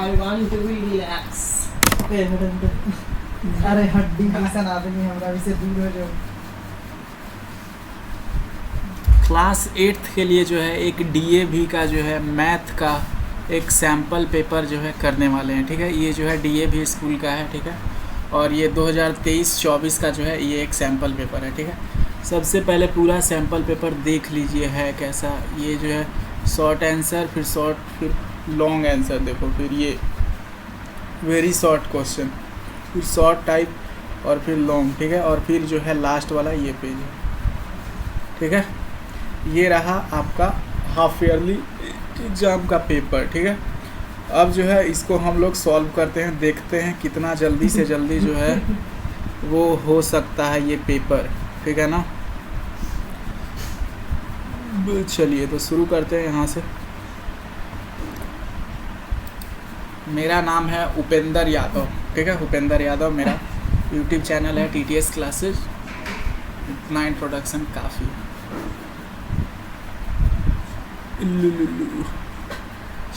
I want to relax. अरे हड्डी जैसा आदमी हमरा से दूर हो जाओ। क्लास 8th के लिए जो है एक DAV का जो है मैथ का एक सैम्पल पेपर जो है करने वाले हैं, ठीक है। ये जो है DAV स्कूल का है, ठीक है। और ये 2023-24 का जो है ये एक सैम्पल पेपर है, ठीक है। सबसे पहले पूरा सैम्पल पेपर देख लीजिए है कैसा। ये जो है शॉर्ट आंसर, फिर शॉर्ट, फिर लॉन्ग आंसर देखो, फिर ये वेरी शॉर्ट क्वेश्चन, फिर शॉर्ट टाइप और फिर लॉन्ग, ठीक है। और फिर जो है लास्ट वाला ये पेज है, ठीक है। ये रहा आपका हाफ ईयरली एग्ज़ाम का पेपर, ठीक है। अब जो है इसको हम लोग सॉल्व करते हैं, देखते हैं कितना जल्दी से जल्दी जो है वो हो सकता है ये पेपर, ठीक है ना। चलिए तो शुरू करते हैं यहाँ से। मेरा नाम है उपेंद्र यादव, ठीक है। उपेंद्र यादव मेरा यूट्यूब चैनल है, TTS क्लासेस। इतना इंट्रोडक्शन काफ़ी।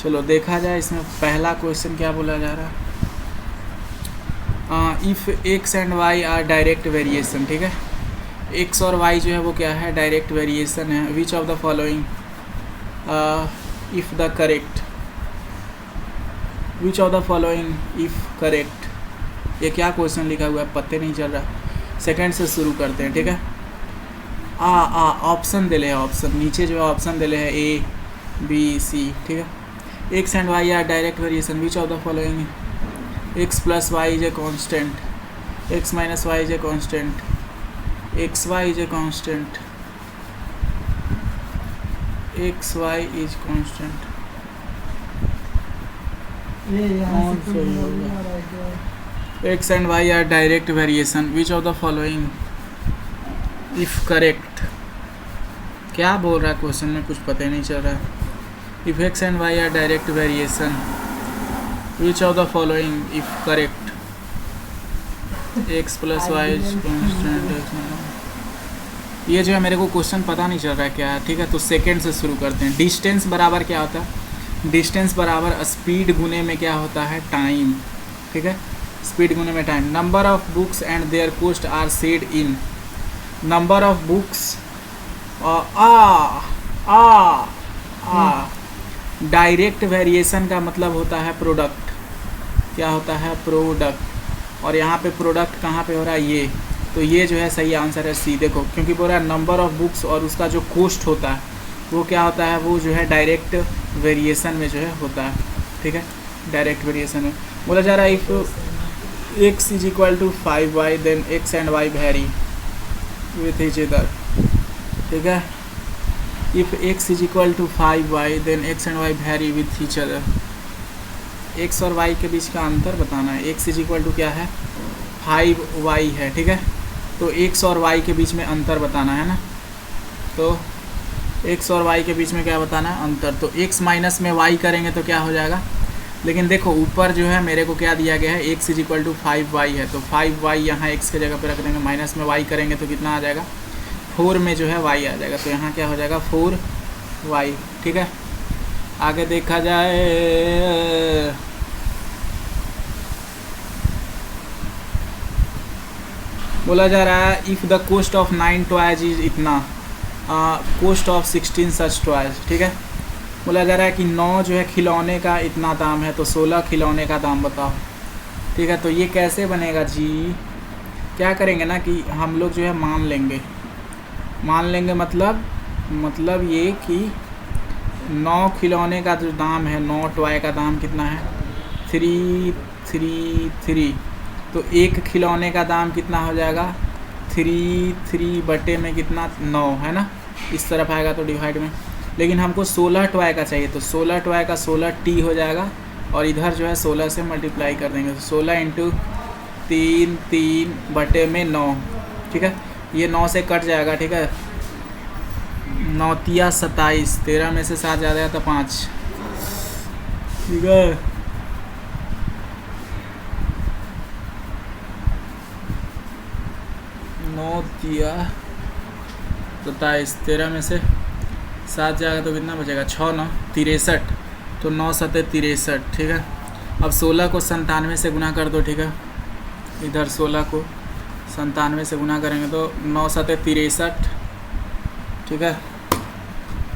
चलो देखा जाए इसमें पहला क्वेश्चन क्या बोला जा रहा है। If x and y are direct variation, ठीक है। एक्स और वाई जो है वो क्या है, डायरेक्ट वेरिएशन है। विच of the following if the correct, which of the following if correct. ये क्या क्वेश्चन लिखा हुआ है पता नहीं चल रहा। सेकंड से शुरू करते हैं, ठीक है। ऑप्शन दिले है, ऑप्शन नीचे जो है ऑप्शन दिले है A B C, ठीक है। X and y are direct variation. Which of the following x plus y is a constant, x minus y is a constant, x y is a constant, x y is constant. ये यहाँ कौन से सही कोई होगा? आ रहा है क्या? X and y are direct variation. Which of the following if correct. क्या बोल रहा है क्वेश्चन में कुछ पता ही नहीं चल रहा है। If x and y are direct variation, which of the following if correct. X plus y is constant. ये जो है मेरे को क्वेश्चन पता नहीं चल रहा है क्या है, ठीक है। तो सेकेंड से शुरू करते हैं। डिस्टेंस बराबर क्या होता है, डिस्टेंस बराबर स्पीड गुने में क्या होता है, टाइम, ठीक है। स्पीड गुने में time. Number of books and their cost are said in. Number of books direct variation का मतलब होता है प्रोडक्ट। क्या होता है, प्रोडक्ट। और यहाँ पे प्रोडक्ट कहाँ पे हो रहा है, ये। तो ये जो है सही आंसर है C। देखो क्योंकि बोल रहा है नंबर ऑफ बुक्स और उसका जो कॉस्ट होता है वो क्या होता है, वो जो है डायरेक्ट वेरिएशन में जो है होता है, ठीक है। डायरेक्ट वेरिएशन में बोला जा रहा है if x is equal to 5y then x and y vary with each other, ठीक है। If x is equal to 5y then x and y vary with each other. x और y के बीच का अंतर बताना है। x इज इक्वल टू क्या है, 5y है, ठीक है। तो x और y के बीच में अंतर बताना है ना। तो x और y के बीच में क्या बताना है, अंतर। तो x माइनस में y करेंगे तो क्या हो जाएगा। लेकिन देखो ऊपर जो है मेरे को क्या दिया गया है, x is equal to 5y है। तो 5y यहाँ x के जगह पे रख देंगे, माइनस में y करेंगे तो कितना आ जाएगा, 4 में जो है y आ जाएगा। तो यहाँ क्या हो जाएगा, 4y, ठीक है। आगे देखा जाए। बोला जा रहा है if the cost of 9 toys is इतना, कॉस्ट ऑफ 16 सच टॉयज, ठीक है। बोला जा रहा है कि 9 जो है खिलौने का इतना दाम है, तो 16 खिलौने का दाम बताओ, ठीक है। तो ये कैसे बनेगा जी, क्या करेंगे ना कि हम लोग जो है मान लेंगे मतलब ये कि 9 खिलौने का जो दाम है, 9 टॉय का दाम कितना है, 333। तो एक खिलौने का दाम कितना हो जाएगा, 3 बटे में कितना, 9 है ना। इस तरफ आएगा तो डिवाइड में। लेकिन हमको 16 टॉय का चाहिए, तो 16 टॉय का 16t हो जाएगा और इधर जो है 16 से मल्टीप्लाई कर देंगे। तो 16 इंटू 3 बटे में 9, ठीक है। ये 9 से कट जाएगा, ठीक है। 9 तिया 27, 13 में से 7 ज़्यादा तो 5, ठीक है। 9 तिया 27, 13 में से 7 जाएगा तो कितना बचेगा, 6 9 63। तो 9 7 63, ठीक है। अब 16 को 97 से गुना कर दो, ठीक है। इधर 16 को 97 से गुना करेंगे तो 9 सते 63, ठीक है।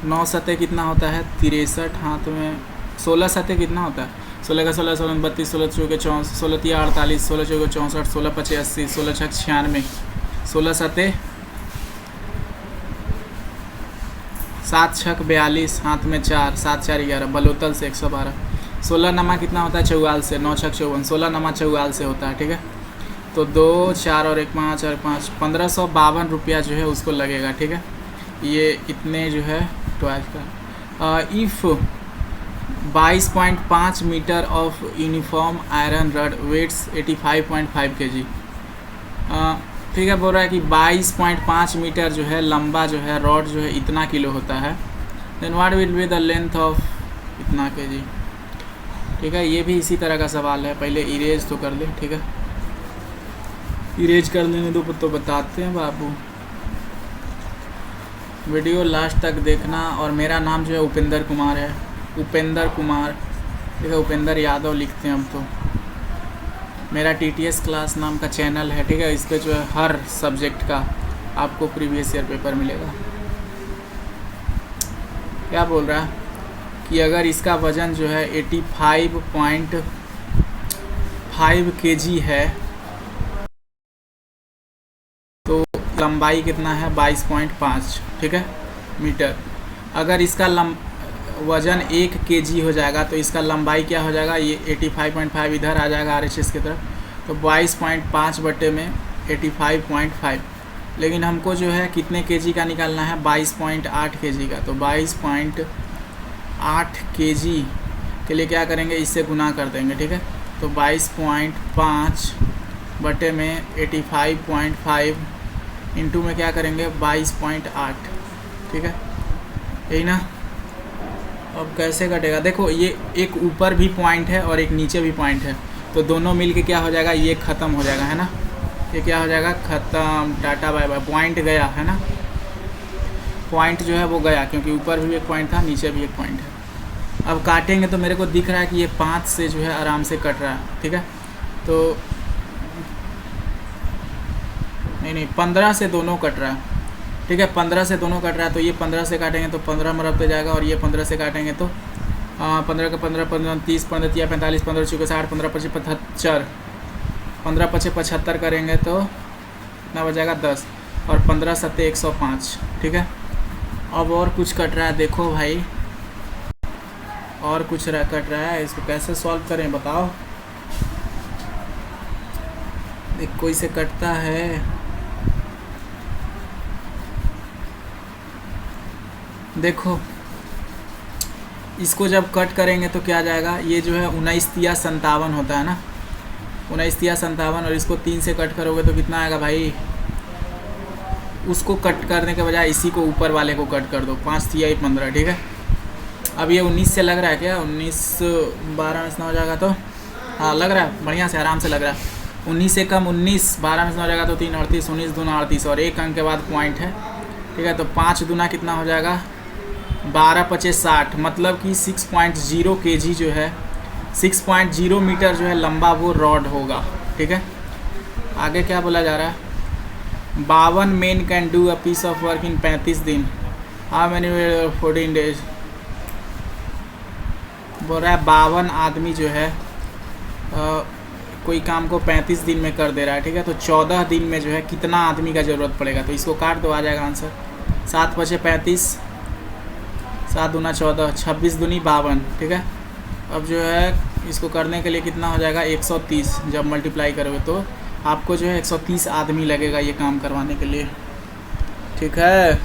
9 सते कितना होता है 63, हाथ में 16 सते कितना होता है 16 का 16 16 32 16 चौके 64 16 तिया 48 16 चौके 64 16 पचे 80 16 छक 96 16 सते 7 छक 42, हाथ में 4 7 4 11 बलोतल से 112। 16 नमा कितना होता है 44 से 9 छक 54 16 नमा 44 से होता है, ठीक है। तो 2 4 और 1 5 और 5 1552 रुपया जो है उसको लगेगा, ठीक है। ये इतने जो है ट्वाइस का। If 22.5 metre of uniform iron rod weighs 85.5 kg, ठीक है। बोल रहा है कि 22.5 मीटर जो है लंबा जो है रॉड जो है इतना किलो होता है, then what will be the length of इतना kg, ठीक है। ये भी इसी तरह का सवाल है, पहले इरेज तो कर ले, ठीक है। इरेज कर लेने दो तो बताते हैं बाबू। वीडियो लास्ट तक देखना। और मेरा नाम जो है उपेंद्र कुमार है, उपेंद्र कुमार, ठीक है। उपेंद्र यादव लिखते हैं हम तो। मेरा TTS क्लास नाम का चैनल है, ठीक है। इस पर जो है हर सब्जेक्ट का आपको प्रीवियस ईयर पेपर मिलेगा। क्या बोल रहा है कि अगर इसका वज़न जो है 85.5 kg है तो लंबाई कितना है 22.5, ठीक है, मीटर। अगर इसका वज़न 1 kg हो जाएगा तो इसका लंबाई क्या हो जाएगा, ये 85.5 इधर आ जाएगा RHS की तरफ, तो 22.5 बटे में 85.5। लेकिन हमको जो है कितने kg का निकालना है 22.8 kg का, तो 22.8 kg के लिए क्या करेंगे, इससे गुना कर देंगे, ठीक है। तो 22.5 बटे में 85.5 इंटू में क्या करेंगे 22.8, ठीक है, यही ना। अब कैसे कटेगा, देखो ये एक ऊपर भी पॉइंट है और एक नीचे भी पॉइंट है, तो दोनों मिल के क्या हो जाएगा, ये ख़त्म हो जाएगा, है ना। ये क्या हो जाएगा, ख़त्म, टाटा बाय बाय। पॉइंट गया, है ना, पॉइंट जो है वो गया, क्योंकि ऊपर भी एक पॉइंट था, नीचे भी एक पॉइंट है। अब काटेंगे तो मेरे को दिख रहा है कि ये 5 से जो है आराम से कट रहा है, ठीक है। तो नहीं 15 से दोनों कट रहा है, ठीक है। 15 से दोनों कट रहा है, तो ये 15 से काटेंगे तो 15 मरब पे जाएगा, और ये 15 से काटेंगे तो 15 का 15 15 30 15 तिया 45 15 चौके 60 15 25 75 15 25 75 करेंगे तो कितना बजाएगा 10, और 15 सत्ते 105, ठीक है। अब और कुछ कट रहा है, देखो भाई और कुछ कट रहा है, इसको कैसे सॉल्व करें बताओ। एक कोई से कटता है, देखो इसको जब कट करेंगे तो क्या जाएगा, ये जो है 19 तिया 57 होता है ना, 19 तिया 57, और इसको 3 से कट करोगे तो कितना आएगा भाई। उसको कट करने के बजाय इसी को ऊपर वाले को कट कर दो, 5 तिया 15, ठीक है। अब ये 19 से लग रहा है क्या, 19 12 में से हो जाएगा तो हाँ लग रहा है, बढ़िया से आराम से लग रहा है। 19 से कम 19 12 में से हो जाएगा तो 3 38 19 दूना 38, और एक अंक के बाद पॉइंट है, ठीक है। तो 5 दूना कितना हो जाएगा 12 पचे 60, मतलब कि 6.0 kg जो है 6.0 मीटर जो है लंबा वो रॉड होगा, ठीक है। आगे क्या बोला जा रहा है, 52 men can do a piece of work in 35 दिन, हाउ मैनी 14 डेज। बोल रहा है 52 आदमी जो है कोई काम को 35 दिन में कर दे रहा है, ठीक है। तो 14 दिन में जो है कितना आदमी का ज़रूरत पड़ेगा, तो इसको काट दो, आ जाएगा आंसर 7 पचे 35 7 दूना 14 26 दूनी 52, ठीक है। अब जो है इसको करने के लिए कितना हो जाएगा 130, जब मल्टीप्लाई करोगे तो आपको जो है 130 आदमी लगेगा ये काम करवाने के लिए, ठीक है।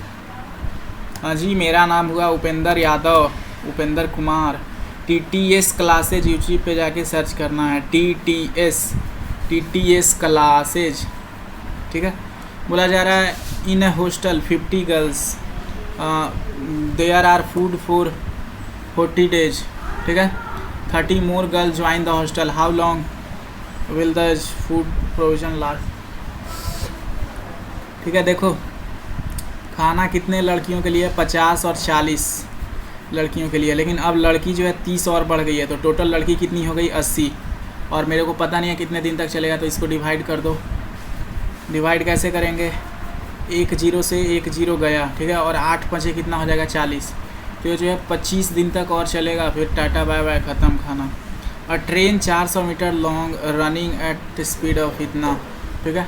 हाँ जी, मेरा नाम हुआ Upendra Yadav, Upendra Kumar. TTS classes YouTube पे जाके सर्च करना है, TTS क्लासेज, ठीक है। बोला जा रहा है in hostel 50 girls there are food for 40 days, ठीक है। 30 more girls join the hostel, how long will the food provision last, ठीक है। देखो खाना कितने लड़कियों के लिए 50 और 40, लड़कियों के लिए, लेकिन अब लड़की जो है 30 और बढ़ गई है, तो टोटल लड़की कितनी हो गई 80। और मेरे को पता नहीं है कितने दिन तक चलेगा, तो इसको डिवाइड कर दो। डिवाइड कैसे करेंगे, 1 0 से 1 0 गया, ठीक है, और 8 5 कितना हो जाएगा 40। तो ये जो है 25 दिन तक और चलेगा, फिर टाटा बाय बाय, ख़त्म खाना। और train 400 metre long running at speed of इतना, ठीक है।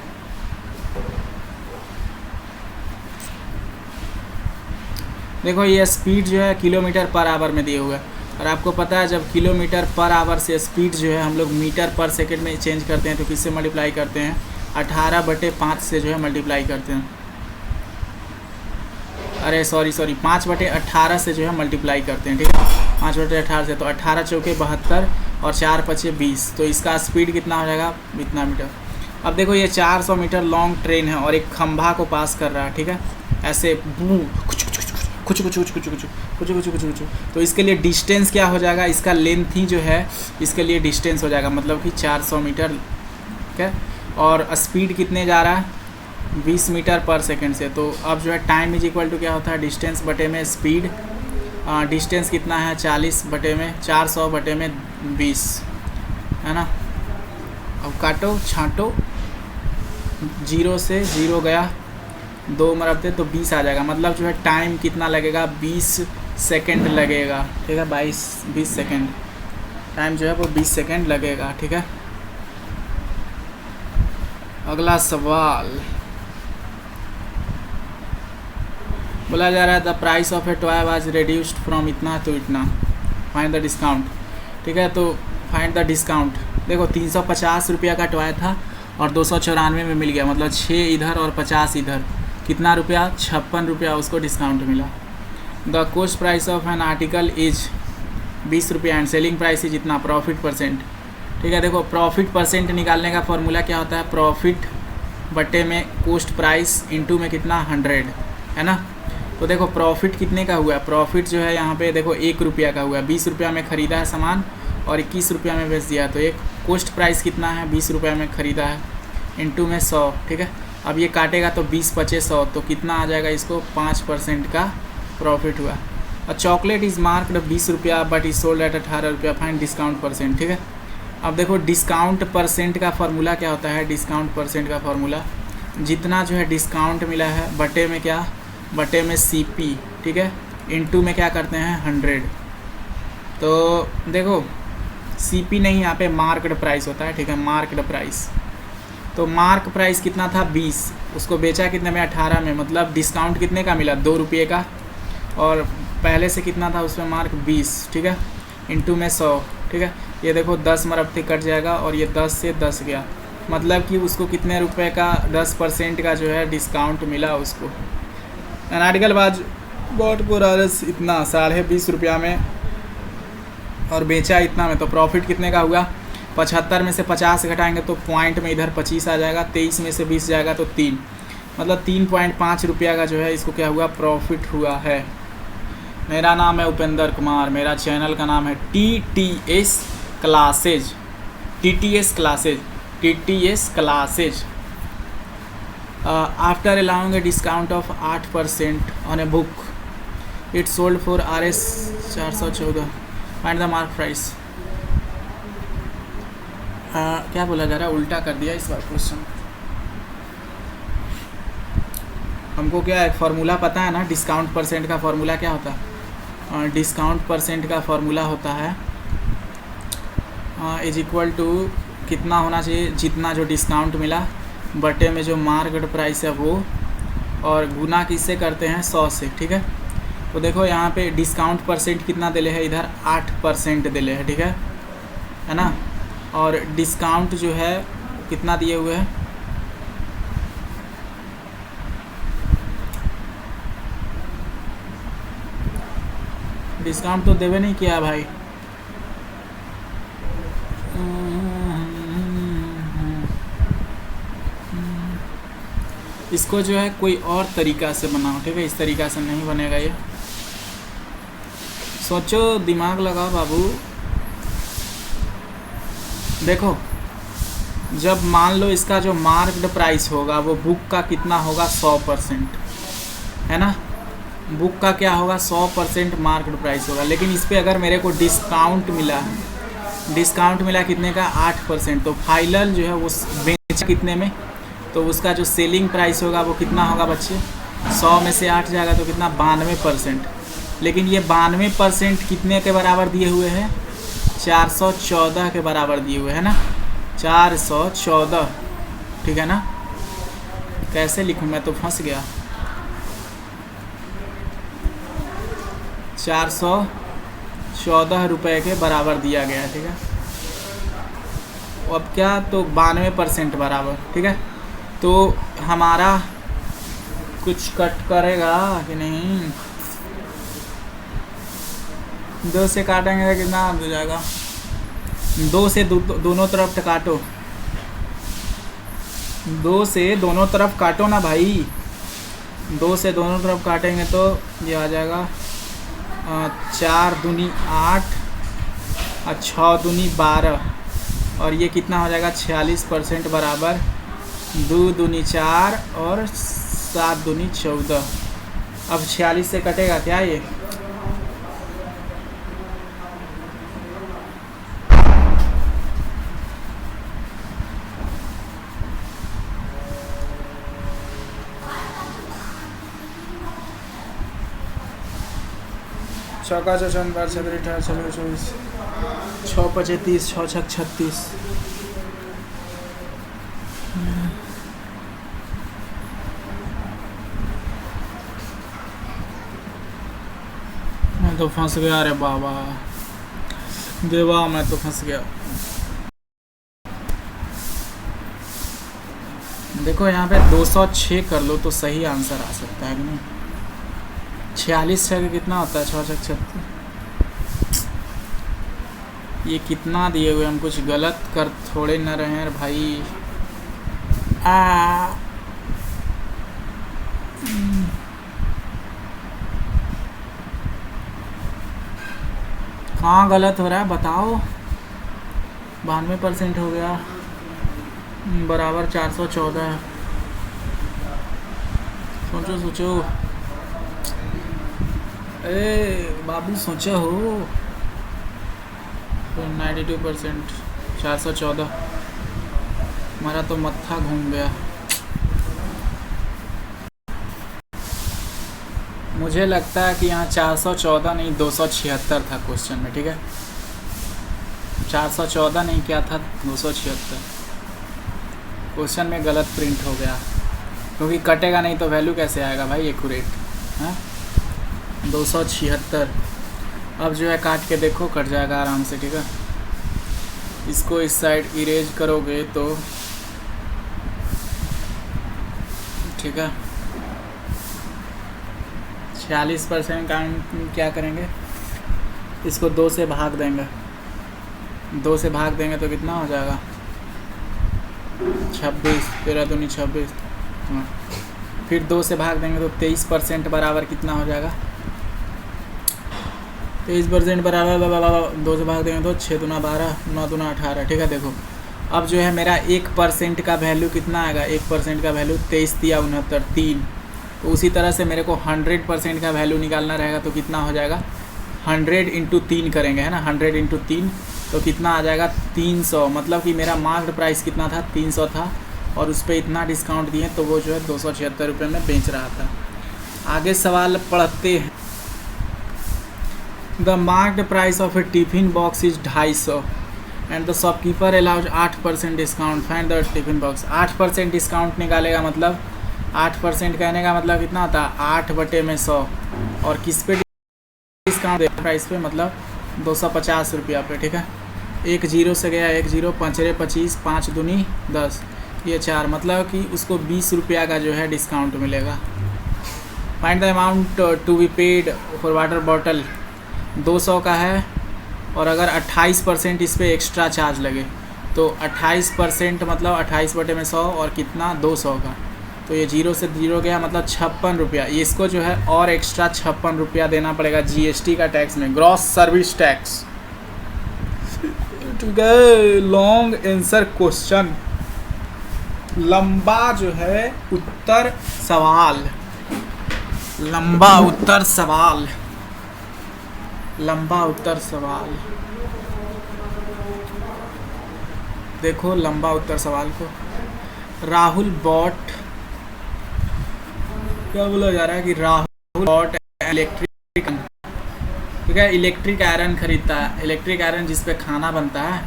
देखो ये स्पीड जो है किलोमीटर पर आवर में दिए हुए है, और आपको पता है जब किलोमीटर पर आवर से स्पीड जो है हम लोग मीटर पर सेकंड में चेंज करते हैं, तो किससे मल्टीप्लाई करते हैं, 18/5 से जो है मल्टीप्लाई करते हैं। अरे सॉरी 5/18 से जो है मल्टीप्लाई करते हैं, ठीक है, 5/18 से। तो 18 चौके 72 और 4 5 20, तो इसका स्पीड कितना हो जाएगा, इतना मीटर। अब देखो ये 400 मीटर लॉन्ग ट्रेन है और एक खंभा को पास कर रहा है, ठीक है, ऐसे कुछ तो इसके लिए डिस्टेंस क्या हो जाएगा, इसका लेंथ ही जो है इसके लिए डिस्टेंस हो जाएगा, मतलब कि 400 मीटर, ठीक है। और स्पीड कितने जा रहा है, 20 मीटर पर सेकंड से। तो अब जो है टाइम इज इक्वल टू क्या होता है, डिस्टेंस बटे में स्पीड। डिस्टेंस कितना है 40 बटे में 400 बटे में 20, है ना। अब काटो छाँटो, 0 से 0 गया, 2 मरबते तो 20 आ जाएगा, मतलब जो है टाइम कितना लगेगा, 20 सेकंड लगेगा, ठीक है, 20 सेकंड टाइम जो है वो 20 सेकंड लगेगा, ठीक है। अगला सवाल बोला जा रहा है the price of A toy was reduced from इतना टू इतना, फाइंड द डिस्काउंट, ठीक है। तो फाइंड द डिस्काउंट, देखो 350 रुपया का टॉय था और 294 में मिल गया, मतलब 6 इधर और 50 इधर, कितना रुपया, 56 रुपया उसको डिस्काउंट मिला। The cost price of an article is 20 रुपया एंड सेलिंग प्राइस इज इतना, प्रॉफिट परसेंट, ठीक है। देखो प्रॉफिट परसेंट निकालने का फॉर्मूला क्या होता है, प्रॉफिट बटे में कॉस्ट प्राइस इंटू में कितना 100, है ना। तो देखो प्रॉफिट कितने का हुआ, प्रॉफिट जो है यहाँ पे देखो 1 रुपया का हुआ, 20 रुपया में ख़रीदा है सामान और 21 रुपया में बेच दिया, तो एक कॉस्ट प्राइस कितना है, 20 रुपया में ख़रीदा है, इंटू में 100, ठीक है। अब ये काटेगा तो 20 5 100, तो कितना आ जाएगा, इसको 5% का प्रॉफिट हुआ। और चॉकलेट इज़ मार्क्ड 20 रुपया बट इज सोल्ड एट 18 रुपया, फाइंड डिस्काउंट परसेंट, ठीक है। अब देखो डिस्काउंट परसेंट का फार्मूला क्या होता है, डिस्काउंट परसेंट का फार्मूला जितना जो है डिस्काउंट मिला है बटे में क्या, बटे में CP, ठीक है, इंटू में क्या करते हैं 100। तो देखो CP नहीं, यहाँ पे मार्क्ड प्राइस होता है, ठीक है, मार्क्ड प्राइस। तो मार्क प्राइस कितना था 20, उसको बेचा कितने में 18 में, मतलब डिस्काउंट कितने का मिला 2 रुपये का, और पहले से कितना था उसमें मार्क 20, ठीक है, इंटू में 100, ठीक है। ये देखो 10 मरबते कट जाएगा और ये 10 से 10 गया, मतलब कि उसको कितने रुपए का 10% का जो है डिस्काउंट मिला उसको। एन आर्टिकल बाज बॉट फॉर इतना 20.5 रुपया में और बेचा इतना में, तो प्रॉफिट कितने का हुआ, 75 में से 50 घटाएंगे तो पॉइंट में इधर 25 आ जाएगा, 23 में से 20 जाएगा तो 3, मतलब 3.5 रुपया का जो है इसको क्या हुआ, प्रॉफिट हुआ है। मेरा नाम है उपेंद्र कुमार, मेरा चैनल का नाम है TTS classes, TTS classes. After allowing a discount of 8% on a book it sold for RS 414, find the mark price. क्या बोला जा रहा है, उल्टा कर दिया इस बार क्वेश्चन। हमको क्या है फार्मूला पता है ना, डिस्काउंट परसेंट का फार्मूला क्या होता है, डिस्काउंट परसेंट का फार्मूला होता है इज इक्वल टू कितना होना चाहिए, जितना जो डिस्काउंट मिला बटे में जो मार्केट प्राइस है वो, और गुना किससे करते हैं 100 से, ठीक है। तो देखो यहाँ पे डिस्काउंट परसेंट कितना दिले है, इधर 8% दिले है, ठीक है ना। और डिस्काउंट जो है कितना दिए हुए हैं, डिस्काउंट तो देवे नहीं किया भाई, इसको जो है कोई और तरीका से बनाओ, ठीक है, इस तरीका से नहीं बनेगा ये, सोचो दिमाग लगाओ बाबू। देखो जब मान लो इसका जो मार्क्ड प्राइस होगा वो बुक का कितना होगा 100%, है ना, बुक का क्या होगा 100% मार्केट प्राइस होगा, लेकिन इस पर अगर मेरे को डिस्काउंट मिला, डिस्काउंट मिला कितने का 8%, तो फाइनल जो है वो बेचा कितने में, तो उसका जो सेलिंग प्राइस होगा वो कितना होगा बच्चे, 100 में से 8 जाएगा तो कितना 92%। लेकिन ये 92% कितने के बराबर दिए हुए हैं, 414 के बराबर दिए हुए हैं ना, 414, ठीक है ना। कैसे लिखूँ, मैं तो फंस गया। 414 रुपये के बराबर दिया गया है, ठीक है। अब क्या, तो 92% बराबर, ठीक है। तो हमारा कुछ कट करेगा कि नहीं, 2 से काटेंगे तो कितना हो जाएगा, 2 से दोनों तरफ काटो, 2 से दोनों तरफ काटो ना भाई, 2 से दोनों तरफ काटेंगे तो ये आ जाएगा 4 दूनी 8 और 6 दूनी 12, और ये कितना हो जाएगा 46% बराबर 2 दूनी 4 और 7 दूनी 14। अब 46 से कटेगा क्या ये, चौका 6 बार 7 18 16 24, 6 5 30, 6 6 36। मैं तो फंस गया रे बाबा देवा, मैं तो फंस गया। देखो यहाँ पे 206 कर लो तो सही आंसर आ सकता है कि नहीं। 46 छः कितना होता है, 6 6 36। ये कितना दिए हुए, हम कुछ गलत कर थोड़े न रहे हैं भाई। कहाँ गलत हो रहा है बताओ। 92% हो गया बराबर 414। सोचो सोचो, ए बाबू सोचो हो। 92% 414, हमारा तो मत्था घूम गया। मुझे लगता है कि यहाँ 414 नहीं 276 था क्वेश्चन में, ठीक है। 414 नहीं, क्या था 276। क्वेश्चन में गलत प्रिंट हो गया, क्योंकि कटेगा नहीं तो वैल्यू कैसे आएगा भाई एक्यूरेट, हाँ 276। अब जो है काट के देखो, कट जाएगा आराम से, ठीक है। इसको इस साइड इरेज करोगे तो ठीक है। 46% का क्या करेंगे, इसको 2 से भाग देंगे, 2 से भाग देंगे तो कितना हो जाएगा 26, 13 दूनी 26। हाँ, फिर 2 से भाग देंगे तो 23% बराबर कितना हो जाएगा, 23% बराबर 2 से भाग देंगे तो 6 दूना 12, 9 दूना 18, ठीक है। देखो अब जो है मेरा 1% का वैल्यू कितना आएगा, 1% का वैल्यू 23 दिया 69 3। तो उसी तरह से मेरे को 100% का वैल्यू निकालना रहेगा तो कितना हो जाएगा, 100 इंटू 3 करेंगे, है ना। 100 इंटू 3 तो कितना आ जाएगा 300। मतलब कि मेरा मार्केट प्राइस कितना था 300 था, और उस पर इतना डिस्काउंट दिए तो वो जो है 276 रुपये में बेच रहा था। आगे सवाल पढ़ते हैं। The market price of A tiffin box is 250 and the shopkeeper allows 8% discount, find the tiffin box. 8% discount निकालेगा, मतलब 8% कहने का मतलब कितना होता है 8/100, और किस पे डिस्काउंट देगा प्राइस पे, मतलब 250 रुपया पे, ठीक है। 1 0 से गया 1 0, 5 25, 5 दूनी 10, ये 4, मतलब कि उसको 20 रुपया का जो है डिस्काउंट मिलेगा। Find the amount to be paid for water bottle, 200 का है, और अगर 28% इस पर एक्स्ट्रा चार्ज लगे तो 28% मतलब 28/100 और कितना 200 का, तो ये 0 से 0 गया, मतलब 56 रुपया। इसको जो है और एक्स्ट्रा 56 रुपया देना पड़ेगा GST का टैक्स में, gross service tax. Long answer question, लंबा जो है उत्तर सवाल। लंबा उत्तर सवाल, लंबा उत्तर सवाल। देखो लंबा उत्तर सवाल को, राहुल बॉट, क्या बोला जा रहा है कि राहुल बॉट इलेक्ट्रिक, ठीक है, इलेक्ट्रिक आयरन खरीदता है, इलेक्ट्रिक आयरन जिस पे खाना बनता है,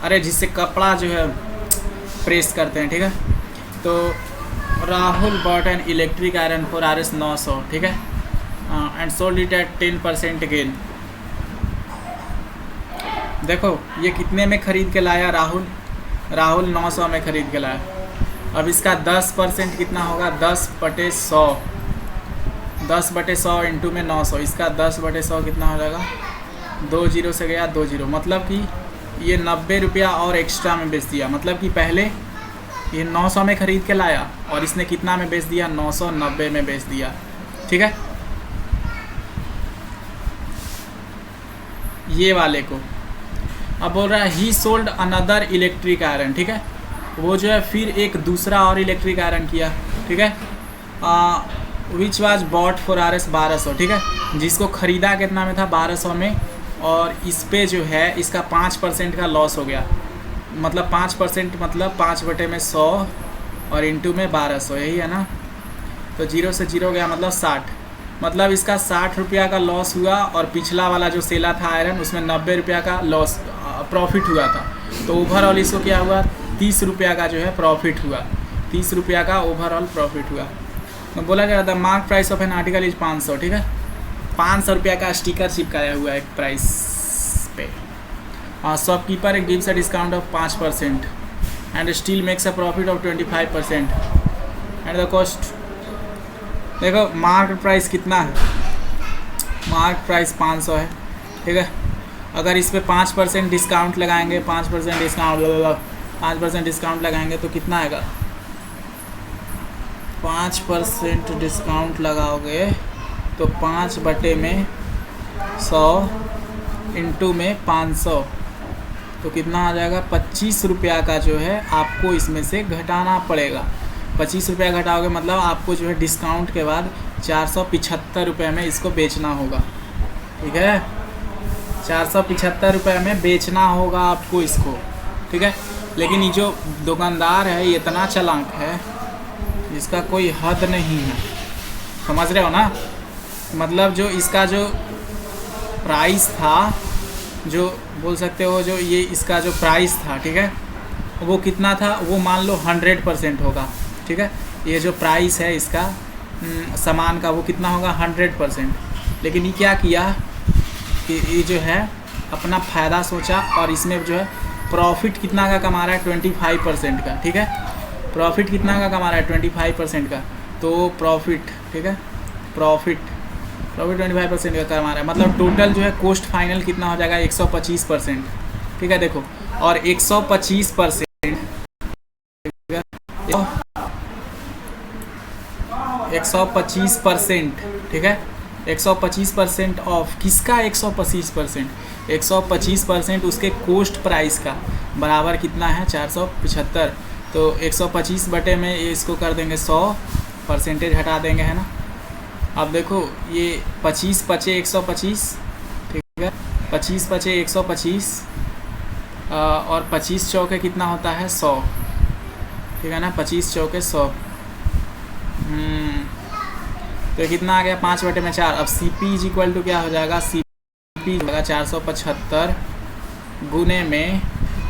अरे जिससे कपड़ा जो है प्रेस करते हैं, ठीक है। तो Rahul bot an electric iron for RS 900, ठीक है, and sold it at 10% gain. देखो ये कितने में ख़रीद के लाया राहुल 900 में ख़रीद के लाया। अब इसका 10% कितना होगा, 10/100, 10/100 इंटू में 900, इसका 10/100 कितना हो जाएगा, 2 जीरो से गया 2 जीरो, मतलब कि ये 90 रुपया और एक्स्ट्रा में बेच दिया। मतलब कि पहले ये 900 में ख़रीद के लाया और इसने कितना में बेच दिया, 990 में बेच दिया, ठीक है। ये वाले को अब बोल रहा है ही सोल्ड अनदर इलेक्ट्रिक आयरन, ठीक है, वो जो है फिर एक दूसरा और इलेक्ट्रिक आयरन किया, ठीक है, which was bought for RS 1200, ठीक है, जिसको ख़रीदा कितना में था, 1200 में, और इस पे जो है इसका 5% का लॉस हो गया। मतलब 5% मतलब 5/100 और इंटू में 1200, यही है ना। तो 0 से 0 गया मतलब 60, मतलब इसका 60 रुपया का लॉस हुआ, और पिछला वाला जो सेला था आयरन उसमें 90 रुपया का लॉस प्रॉफिट हुआ था। तो ओवरऑल इसको क्या हुआ, 30 रुपया का जो है प्रॉफिट हुआ, 30 रुपया का ओवरऑल प्रॉफिट हुआ। तो बोला गया था mark price of an article is 500, ठीक है, 500 रुपया का स्टिकर चिपकाया हुआ है एक प्राइस पे। Shopkeeper gives a discount of 5% and still makes a profit of 25% and the cost. देखो मार्क प्राइस कितना है, मार्क प्राइस 500 है, ठीक है। अगर इस पे 5% डिस्काउंट लगाएंगे, 5% डिस्काउंट लगाएंगे तो कितना आएगा, 5% डिस्काउंट लगाओगे तो 5/100 इंटू में 500, तो कितना आ जाएगा, 25 रुपया का जो है आपको इसमें से घटाना पड़ेगा। 25 रुपया घटाओगे मतलब आपको जो है डिस्काउंट के बाद 475 रुपये में इसको बेचना होगा, ठीक है, 475 रुपये में बेचना होगा आपको इसको, ठीक है। लेकिन ये जो दुकानदार है ये इतना चालाक है जिसका कोई हद नहीं है, समझ रहे हो ना। मतलब जो इसका जो प्राइस था, जो बोल सकते हो जो ये इसका जो प्राइस था, ठीक है, वो कितना था, वो मान लो 100% होगा, ठीक है। ये जो प्राइस है इसका सामान का वो कितना होगा, 100%। लेकिन ये क्या किया कि ये जो है अपना फ़ायदा सोचा और इसमें जो है प्रॉफिट कितना का कमा रहा है, 25% का, ठीक है। प्रॉफिट कितना का कमा रहा है, 25% का। तो प्रॉफिट, ठीक है, प्रॉफिट 25% का कमा रहा है। मतलब टोटल जो है कॉस्ट फाइनल कितना हो जाएगा, 125%, ठीक है। देखो और 125%, 125%, ठीक है, 125% ऑफ किसका, 125%, 125% उसके कॉस्ट प्राइस का बराबर कितना है, 475। तो 125 बटे में इसको कर देंगे 100%, हटा देंगे, है ना। अब देखो ये 25 पचे 125, ठीक है, 25 पचे 125 और 25 चौके कितना होता है, 100, ठीक है ना, 25 चौके 100। तो कितना आ गया, 5/4। अब CP इज इक्वल टू क्या हो जाएगा, CP होगा 475 गुने में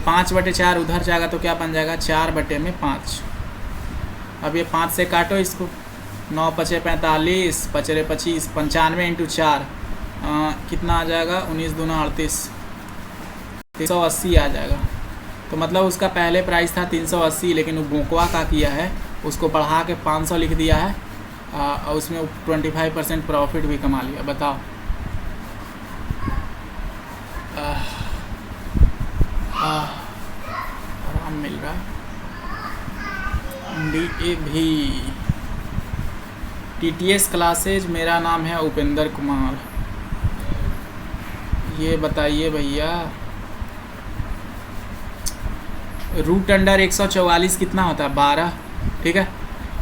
5/4 उधर जाएगा तो क्या बन जाएगा, 4/5। अब ये 5 से काटो इसको, 9 पचे 45, पचरे 25, 95 इंटू 4 कितना आ जाएगा, 19 दूना 38, 380 आ जाएगा। तो मतलब उसका पहले प्राइस था 380, लेकिन वो बोकवा का किया है, उसको बढ़ा के 500 लिख दिया है और उसमें 25% प्रॉफिट भी कमा लिया। बताओ आराम मिल रहा है। DAV TTS क्लासेज, मेरा नाम है उपेंद्र कुमार। ये बताइए भैया, रूट अंडर 144 कितना होता है, 12, ठीक है।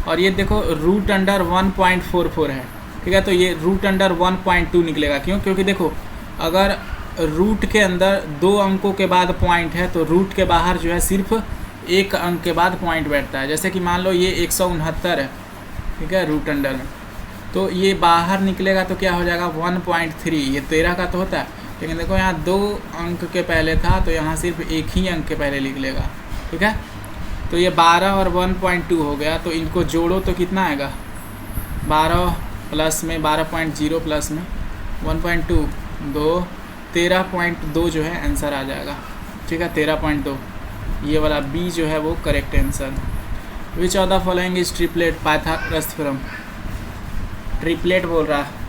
और ये देखो रूट अंडर 1.44 है, ठीक है। तो ये रूट अंडर 1.2 निकलेगा, क्यों? क्योंकि देखो अगर रूट के अंदर 2 अंकों के बाद पॉइंट है तो रूट के बाहर जो है सिर्फ 1 अंक के बाद पॉइंट बैठता है। जैसे कि मान लो ये 169 है, ठीक है, रूट अंडर में, तो ये बाहर निकलेगा तो क्या हो जाएगा 1.3। ये 13 का तो होता है, लेकिन देखो यहाँ 2 अंक के पहले था तो यहाँ सिर्फ 1 ही अंक के पहले लिख लेगा, ठीक है। तो ये 12 और 1.2 हो गया, तो इनको जोड़ो तो कितना आएगा 12 प्लस में 12.0 प्लस में 1.2 2 13.2 जो है आंसर आ जाएगा, ठीक है, 13.2। ये वाला बी जो है वो correct answer. Which of the following is triplet Pythagoras theorem? Triplet बोल रहा है।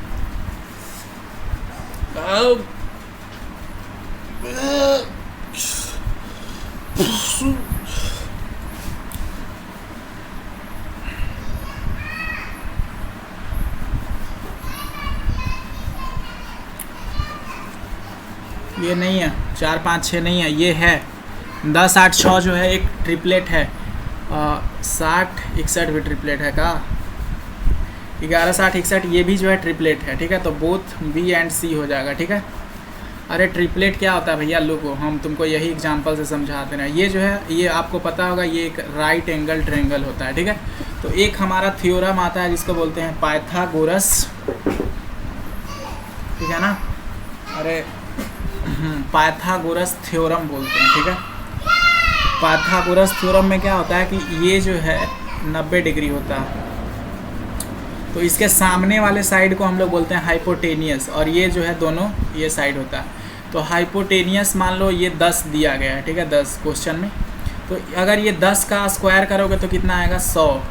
ये नहीं है 4 5 6 नहीं है, ये है 10 8 6 जो है एक ट्रिपलेट है। 60 61 भी ट्रिपलेट है का? 11 60 61 ये भी जो है ट्रिपलेट है, ठीक है। तो बोथ बी एंड सी हो जाएगा, ठीक है। अरे ट्रिपलेट क्या होता है भैया, लोगो हम तुमको यही एग्जांपल से समझाते हैं। ये जो है ये आपको पता होगा, ये एक राइट एंगल ट्रायंगल होता है, ठीक है। तो एक हमारा थ्योरम आता है जिसको बोलते हैं पाइथागोरस, ठीक है ना। अरे पाइथागोरस थ्योरम बोलते हैं, ठीक है। पाइथागोरस थ्योरम में क्या होता है कि ये जो है 90 डिग्री होता है, तो इसके सामने वाले साइड को हम लोग बोलते हैं हाइपोटेनियस, और ये जो है दोनों ये साइड होता है। तो हाइपोटेनियस मान लो ये 10 दिया गया है, ठीक है, 10 क्वेश्चन में। तो अगर ये 10 का स्क्वायर करोगे तो कितना आएगा 100,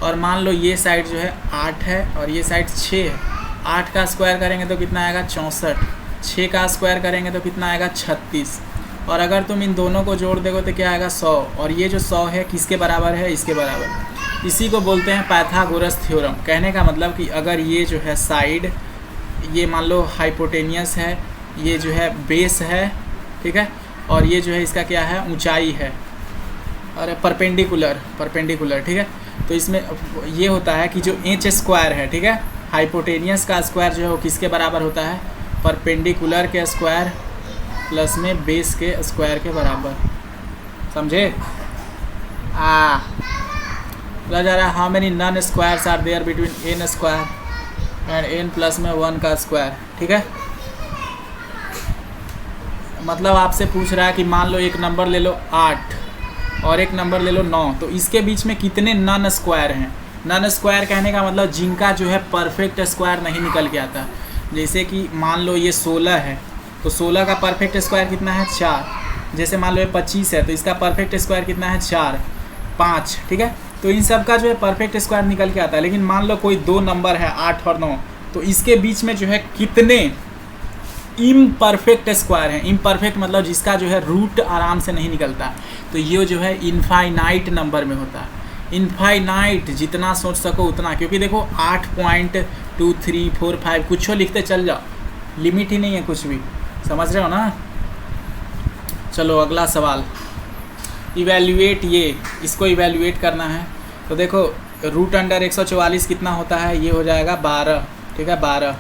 और मान लो ये साइड जो है 8 है और ये साइड 6 है, 8 का स्क्वायर करेंगे तो कितना आएगा 64, 6 का स्क्वायर करेंगे तो कितना आएगा 36, और अगर तुम इन दोनों को जोड़ दोगे तो क्या आएगा 100, और ये जो 100 है किसके बराबर है, इसके बराबर। इसी को बोलते हैं पाइथागोरस थ्योरम। कहने का मतलब कि अगर ये जो है साइड, ये मान लो हाइपोटेनियस है, ये जो है बेस है, ठीक है, और ये जो है इसका क्या है ऊंचाई है, और परपेंडिकुलर, ठीक है। तो इसमें ये होता है कि जो एच स्क्वायर है, ठीक है, हाइपोटेनियस का स्क्वायर जो है वो किसके बराबर होता है, परपेंडिकुलर के स्क्वायर प्लस में बेस के स्क्वायर के बराबर। समझे? बोला जा रहा है how many non squares are there between n square and n plus में 1 का स्क्वायर, ठीक है। मतलब आपसे पूछ रहा है कि मान लो एक नंबर ले लो 8 और एक नंबर ले लो 9, तो इसके बीच में कितने नॉन स्क्वायर हैं। नॉन स्क्वायर कहने का मतलब जिनका जो है परफेक्ट स्क्वायर नहीं निकल के आता। जैसे कि मान लो ये 16 है तो 16 का परफेक्ट स्क्वायर कितना है 4। जैसे मान लो ये 25 है तो इसका परफेक्ट स्क्वायर कितना है 4 5, ठीक है। तो इन सब का जो है परफेक्ट स्क्वायर निकल के आता है। लेकिन मान लो कोई 2 नंबर है 8 और 9, तो इसके बीच में जो है कितने इम्परफेक्ट स्क्वायर हैं। इम्परफेक्ट मतलब जिसका जो है रूट आराम से नहीं निकलता, तो ये जो है इनफाइनाइट नंबर में होता है। इनफाइनाइट जितना सोच सको उतना, क्योंकि देखो 8.2 3 4 5 कुछ लिखते चल जाओ, लिमिट ही नहीं है कुछ भी। समझ रहे हो ना। चलो अगला सवाल, इवेल्युएट। ये इसको इवेल्युएट करना है। तो देखो रूट अंडर 144 कितना होता है, ये हो जाएगा 12, ठीक है 12,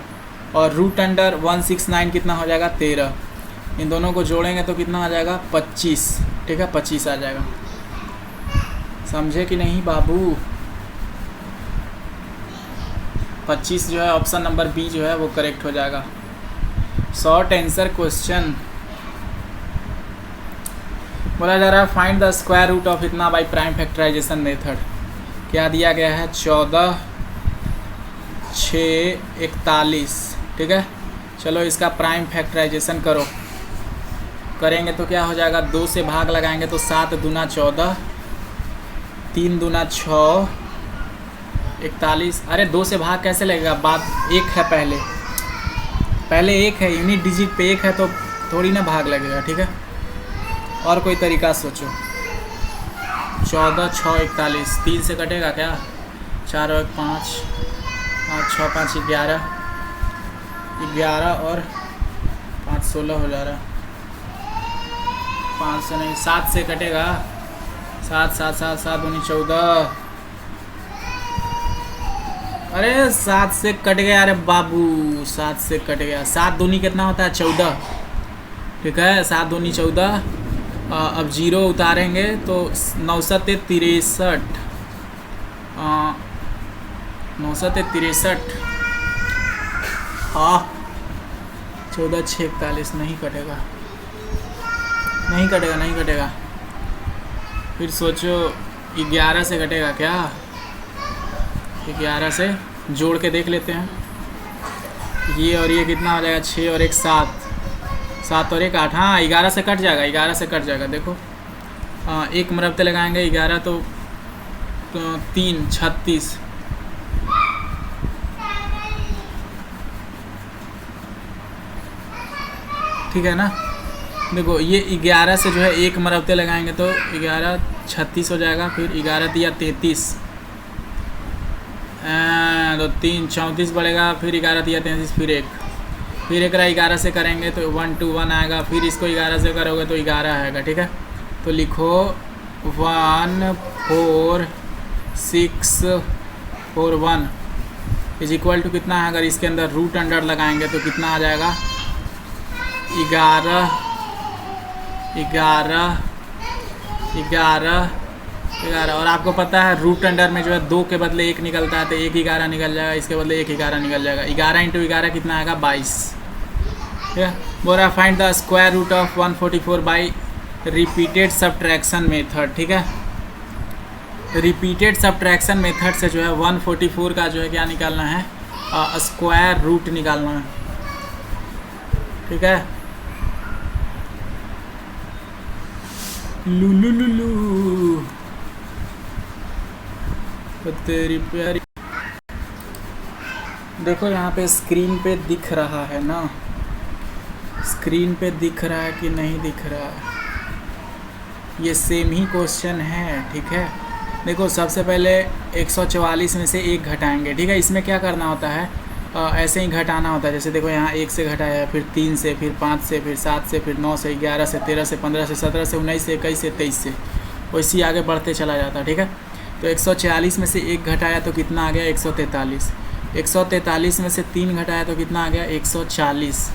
और रूट अंडर 169 कितना हो जाएगा 13। इन दोनों को जोड़ेंगे तो कितना आ जाएगा 25, ठीक है 25 आ जाएगा। समझे कि नहीं बाबू। 25 जो है ऑप्शन नंबर बी जो है वो करेक्ट हो जाएगा। शॉर्ट आंसर क्वेश्चन बोला जा रहा है find the square root of इतना बाई प्राइम फैक्टराइजेशन मेथड। क्या दिया गया है 14 6 41, ठीक है। चलो इसका प्राइम फैक्टराइजेशन करो। करेंगे तो क्या हो जाएगा, 2 से भाग लगाएंगे तो 7 दूना 14, 3 दूना 6 41। अरे 2 से भाग कैसे लगेगा, बात 1 है, पहले 1 है, यूनिट डिजिट पे 1 है तो थोड़ी ना भाग लगेगा, ठीक है। और कोई तरीका सोचो। 14 6 41, 3 से कटेगा क्या, 4 और 5 6 5 11 और 5 16 हो जा रहा है। 5 से नहीं 7 से कटेगा, 7 7 7 7 19 14। अरे 7 से कट गया, अरे बाबू 7 से कट गया। 7 दूनी कितना होता है? 14। ठीक है, 7 दूनी 14। अब जीरो उतारेंगे तो 9 सत्ते 63। 9 सत्ते 63। हाँ 14 6 41। नहीं कटेगा, नहीं कटेगा, नहीं कटेगा। फिर सोचो 11 से कटेगा क्या? 11 से जोड़ के देख लेते हैं। ये और ये कितना हो जाएगा? 6 और 1 7। 7 और 1 8। हाँ 11 से कट जाएगा, 11 से कट जाएगा। देखो एक मरबते लगाएंगे, 11 तो 3 36। ठीक है ना? देखो ये 11 से जो है एक मरबते लगाएंगे तो 11 36 हो जाएगा। फिर 11 दिया 33, तो 3 34 बढ़ेगा। फिर 11 दिया 33, फिर एक रहा 11 से करेंगे तो 1 2 1 आएगा। फिर इसको 11 से करोगे तो 11 आएगा। ठीक है, तो लिखो 1 4 6 4 1 इज इक्वल टू कितना है? अगर इसके अंदर रूट अंडर लगाएंगे तो कितना आ जाएगा? 11 11 11 11। और आपको पता है रूट अंडर में जो है 2 के बदले 1 निकलता है, तो 1 11 निकल जाएगा, इसके बदले 1 11 निकल जाएगा। 11 इंटू 11 कितना आएगा? 22। ठीक है, बोल रहा find the square root of 144 by repeated subtraction method. ठीक है, रिपीटेड सब्ट्रैक्शन मेथड से जो है 144 का जो है क्या निकालना है? स्क्वायर रूट निकालना है। ठीक है, लुलु लुलु तेरी प्यारी। देखो यहाँ पे स्क्रीन पे दिख रहा है ना? स्क्रीन पे दिख रहा है कि नहीं दिख रहा है? ये सेम ही क्वेश्चन है। ठीक है, देखो सबसे पहले 144 में से 1 घटाएंगे। ठीक है, इसमें क्या करना होता है? ऐसे ही घटाना होता है। जैसे देखो यहाँ 1 से घटाया, फिर 3 से, फिर 5 से, फिर 7 से, फिर 9 से, 11 से, 13 से, 15 से, 17 से, 19 से, 21 से, 23 से, वैसे ही आगे बढ़ते चला जाता है। ठीक है, तो 146 में से 1 घटाया तो कितना आ गया? 143। 143 में से 3 घटाया तो कितना आ गया? 140।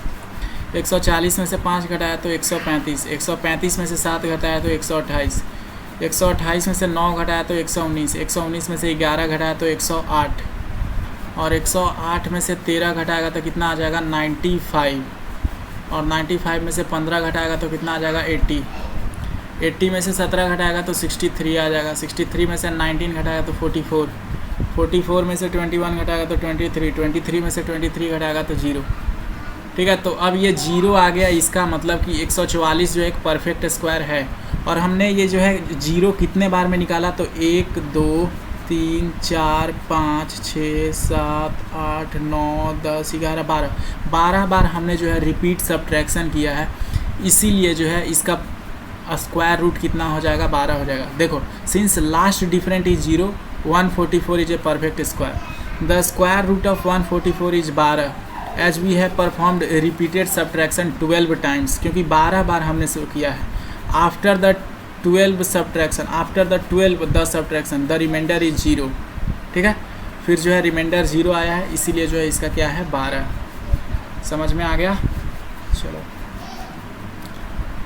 140 में से 5 घटाया तो 135। 135 में से 7 घटाया तो 128। 128 में से 9 घटाया तो 119। 119 में से 11 घटाया तो 108। और 108 में से 13 घटाएगा तो कितना आ जाएगा? 95। और 95 में से 15 घटाएगा तो कितना आ जाएगा? 80। 80 में से 17 घटाएगा तो 63 आ जाएगा। 63 में से 19 घटाएगा तो 44। 44 में से 21 घटाएगा तो 23। 23 में से 23 घटाएगा तो 0। ठीक है, तो अब ये 0 आ गया। इसका मतलब कि 144 जो एक परफेक्ट स्क्वायर है। और हमने ये जो है 0 कितने बार में निकाला? तो 1 2 3 4 5 6 7 8 9 10 11 12 बार हमने जो है रिपीट सब्ट्रैक्शन किया है। इसीलिए जो है इसका स्क्वायर रूट कितना हो जाएगा? 12 हो जाएगा। देखो since last different is 0, 144 is a perfect square. The square root of 144 is 12 as we have performed repeated subtraction 12 times, क्योंकि 12 बार हमने शुरू किया है। After the 12 subtraction, after the 12 the subtraction the remainder is 0। ठीक है, फिर जो है रिमाइंडर 0 आया है, इसीलिए जो है इसका क्या है? 12। समझ में आ गया? चलो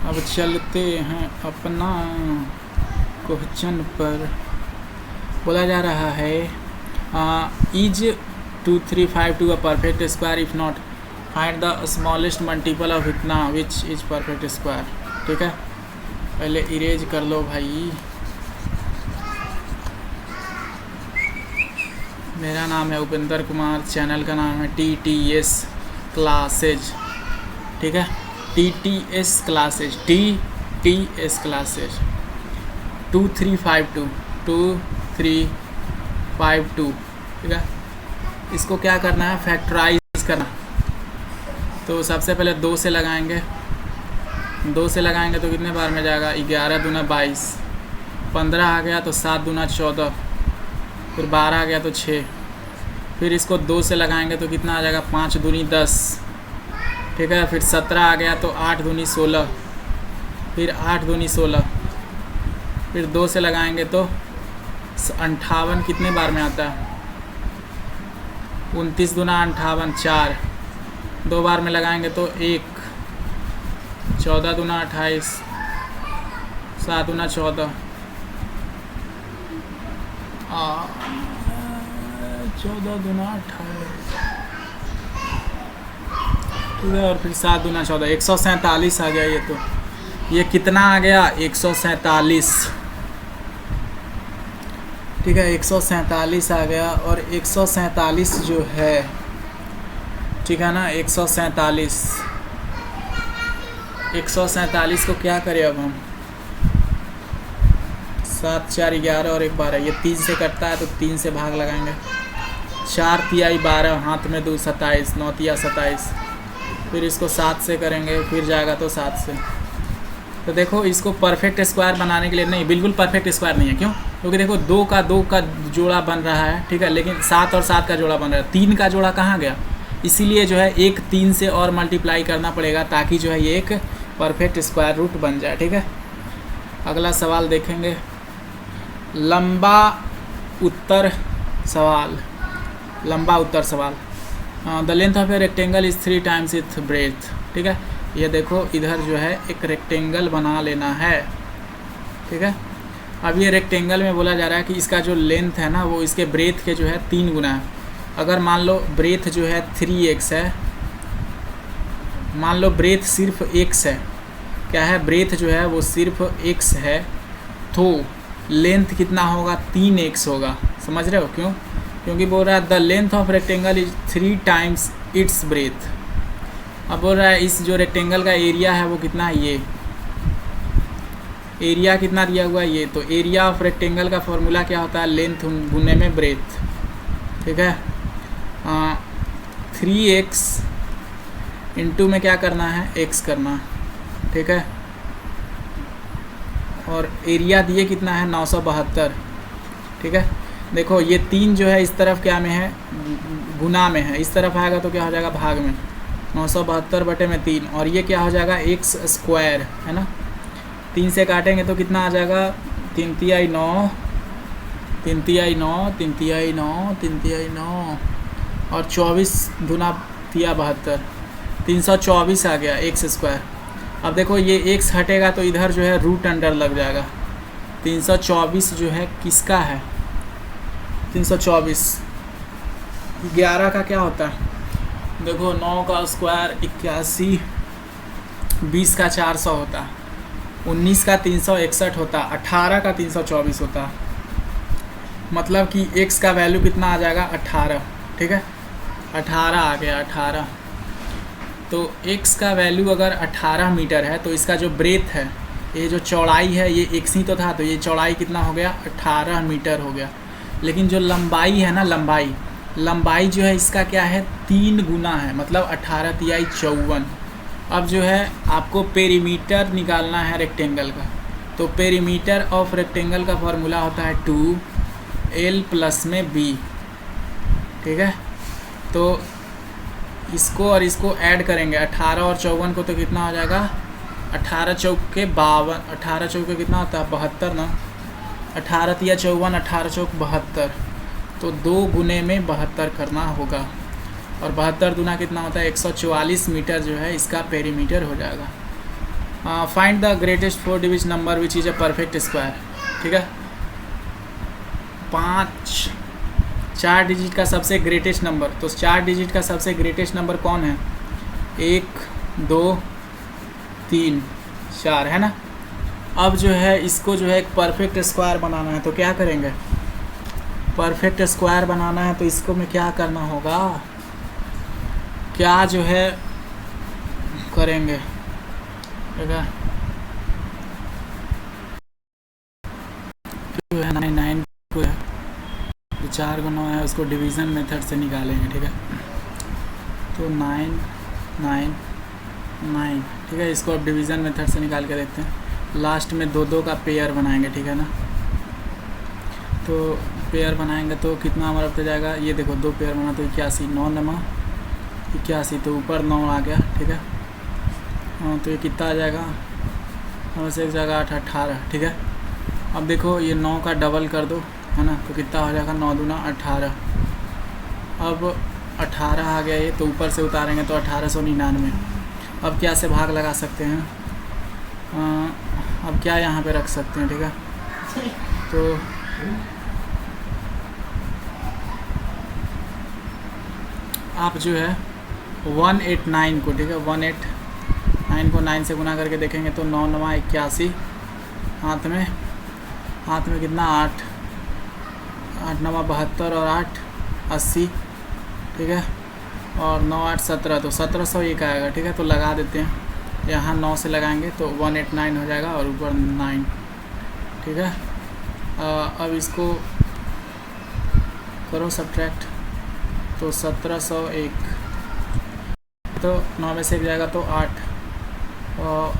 अब चलते हैं अपना क्वेश्चन पर। बोला जा रहा है is 2 3 5 2 a perfect square? If not find the smallest multiple of इतना विच इज परफेक्ट स्क्वायर। ठीक है, पहले इरेज कर लो भाई। मेरा नाम है उपेंद्र कुमार, चैनल का नाम है TTS क्लासेज। ठीक है, TTS क्लासेज, TTS क्लासेज 2 3 5 2 2 3 5 2। ठीक है, इसको क्या करना है? फैक्टराइज करना। तो सबसे पहले 2 से लगाएंगे। 2 से लगाएंगे तो कितने बार में जाएगा? 11 दूना 22। 15 आ गया तो 7 दूना 14। फिर 12 आ गया तो 6। फिर इसको 2 से लगाएंगे तो कितना आ जाएगा? 5 दूनी 10। ठीक है, फिर 17 आ गया तो 8 दूनी 16। फिर 8 दूनी 16। फिर 2 से लगाएंगे तो 58 कितने बार में आता है? 29 दूना 58, 4 2 बार में लगाएंगे तो 1, 14 दूना 28, 7 दूना 14, 14 दूना 28, ठीक है। और फिर 7 दूना 14, 147 आ गया। ये तो ये कितना आ गया? 147, ठीक है। 147 आ गया। और 147 जो है, ठीक है ना, 147 को क्या करें अब हम? 7 4 11 और 1 12, ये 3 से कटता है तो 3 से भाग लगाएंगे। 4 तिहाई 12, हाथ में 2 27, 9 तिया 27, फिर इसको 7 से करेंगे, फिर जाएगा तो 7 से। तो देखो इसको परफेक्ट स्क्वायर बनाने के लिए, नहीं बिल्कुल परफेक्ट स्क्वायर नहीं है, क्यों? क्योंकि देखो 2 का जोड़ा बन रहा है, ठीक है, लेकिन 7 और 7 का जोड़ा बन रहा है, 3 का जोड़ा कहाँ गया? इसीलिए जो है एक 3 से और मल्टीप्लाई करना पड़ेगा ताकि जो है ये एक परफेक्ट स्क्वायर रूट बन जाए, ठीक है। अगला सवाल देखेंगे, लंबा उत्तर सवाल। The length of a rectangle is 3 times it's breath, ठीक है। ये देखो इधर जो है एक रेक्टेंगल बना लेना है, ठीक है। अब ये रेक्टेंगल में बोला जा रहा है कि इसका जो लेंथ है ना वो इसके ब्रेथ के जो है 3 गुना है। अगर मान लो ब्रेथ जो है 3x है, मान लो ब्रेथ सिर्फ x है, क्या है, ब्रेथ जो है वो सिर्फ x है, तो लेंथ कितना होगा? 3x होगा। समझ रहे हो क्यों? क्योंकि बोल रहा है the length of rectangle is 3 times it's breath. अब बोल रहा है इस जो रेक्टेंगल का एरिया है वो कितना है? ये एरिया कितना दिया हुआ है? ये तो एरिया ऑफ रेक्टेंगल का फॉर्मूला क्या होता है? लेंथ गुने में ब्रेथ, ठीक है। 3x इंटू में क्या करना है? x करना, ठीक है। और एरिया दिए कितना है? 972, ठीक है। देखो ये 3 जो है इस तरफ क्या में है? गुना में है, इस तरफ आएगा तो क्या हो जाएगा? भाग में। 972/3, और ये क्या हो जाएगा? x स्क्वायर, है ना। 3 से काटेंगे तो कितना आ जाएगा? 3 तिहाई 9, 3 तिहाई 9, 3 तिहाई 9, 3 तिहाई 9, और 24 दूना तिया 72, 324 आ गया x स्क्वायर। अब देखो ये x हटेगा तो इधर जो है रूट अंडर लग जाएगा। 324 जो है किसका है? 324 11 का क्या होता है? देखो 9 का स्क्वायर 81, 20 का 400 होता, 19 का 361 होता, 18 का 324 होता। मतलब कि x का वैल्यू कितना आ जाएगा? 18, ठीक है। 18 आ गया, 18। तो x का वैल्यू अगर 18 मीटर है तो इसका जो ब्रेथ है, ये जो चौड़ाई है, ये x ही तो था, तो ये चौड़ाई कितना हो गया? 18 मीटर हो गया। लेकिन जो लंबाई है ना, लंबाई जो है इसका क्या है? 3 गुना है, मतलब 18 तिहाई 54। अब जो है आपको पेरीमीटर निकालना है रेक्टेंगल का, तो पेरीमीटर ऑफ रेक्टेंगल का फॉर्मूला होता है 2l प्लस में b, ठीक है। तो इसको और इसको ऐड करेंगे, 18 और 54 को, तो कितना हो जाएगा? 18 चौक के 52, 18 चौक के कितना होता है? 72 ना। 18 तिया 54, 18 चौक 72, तो 2 गुने में 72 करना होगा। और 72 दूना कितना होता है? 144 मीटर जो है इसका पेरीमीटर हो जाएगा। Find the greatest 4 digit number which is a perfect square, ठीक है। 4 डिजिट का सबसे ग्रेटेस्ट नंबर, तो 4 डिजिट का सबसे ग्रेटेस्ट नंबर कौन है? 1 2 3 4, है ना। अब जो है इसको जो है एक परफेक्ट स्क्वायर बनाना है, तो क्या करेंगे? परफेक्ट स्क्वायर बनाना है तो इसको में क्या करना होगा? क्या जो है करेंगे? जो है 9 को है, तो 4 को 9 है, उसको डिवीज़न मेथड से निकालेंगे, ठीक है। तो 9 9 9, ठीक है। इसको अब डिवीज़न मेथड से निकाल के देखते हैं। लास्ट में 2 का पेयर बनाएंगे, ठीक है ना। तो पेयर बनाएंगे तो कितना हमारा होता जाएगा? ये देखो 2 पेयर बना तो 81, 9 9 81, तो ऊपर 9 आ गया, ठीक है। हाँ, तो ये कितना आ जाएगा? 9 से 1 जगह 8, 18, ठीक है। अब देखो ये 9 का डबल कर दो, है ना, तो कितना हो जाएगा? 9 दूना 18। अब 18 आ गया ये, तो ऊपर से उतारेंगे तो 1899। अब क्या से भाग लगा सकते हैं, अब क्या यहाँ पे रख सकते हैं, ठीक है। तो आप जो है 189 को, ठीक है, 189 को 9 से गुना करके देखेंगे तो 9 9 81, हाथ में कितना 8 8 9 72 और 8 80, ठीक है, और 9 8 17, तो 1701 आएगा, ठीक है। तो लगा देते हैं, यहाँ 9 से लगाएंगे तो 189 हो जाएगा और ऊपर 9, ठीक है। अब इसको करो सब्ट्रैक्ट, तो 1701, तो 9 में से एक जाएगा तो 8,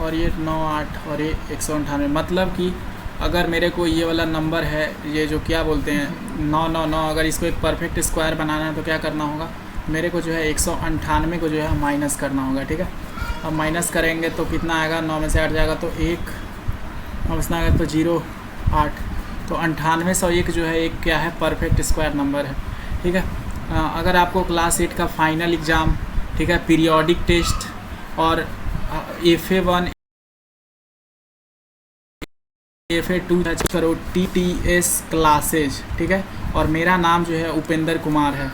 और ये 9 8 और ये 198। मतलब कि अगर मेरे को ये वाला नंबर है, ये जो क्या बोलते हैं 999, अगर इसको एक परफेक्ट स्क्वायर बनाना है तो क्या करना होगा, मेरे को जो है 198 को जो है माइनस करना होगा, ठीक है। अब माइनस करेंगे तो कितना आएगा, 9 में से 8 जाएगा तो 1, 9 में से आएगा तो 0 8, तो 9801 जो है एक क्या है, परफेक्ट स्क्वायर नंबर है, ठीक है। अगर आपको क्लास 8 का फाइनल एग्ज़ाम, ठीक है, पीरियोडिक टेस्ट और FA1 FA2 सर्च करो TTS क्लासेज, ठीक है। और मेरा नाम जो है उपेंद्र कुमार है।